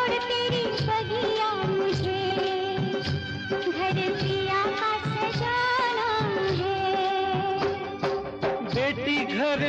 छोड़ तेरी बगिया मुझे घर पिया का सजाना है। बेटी घर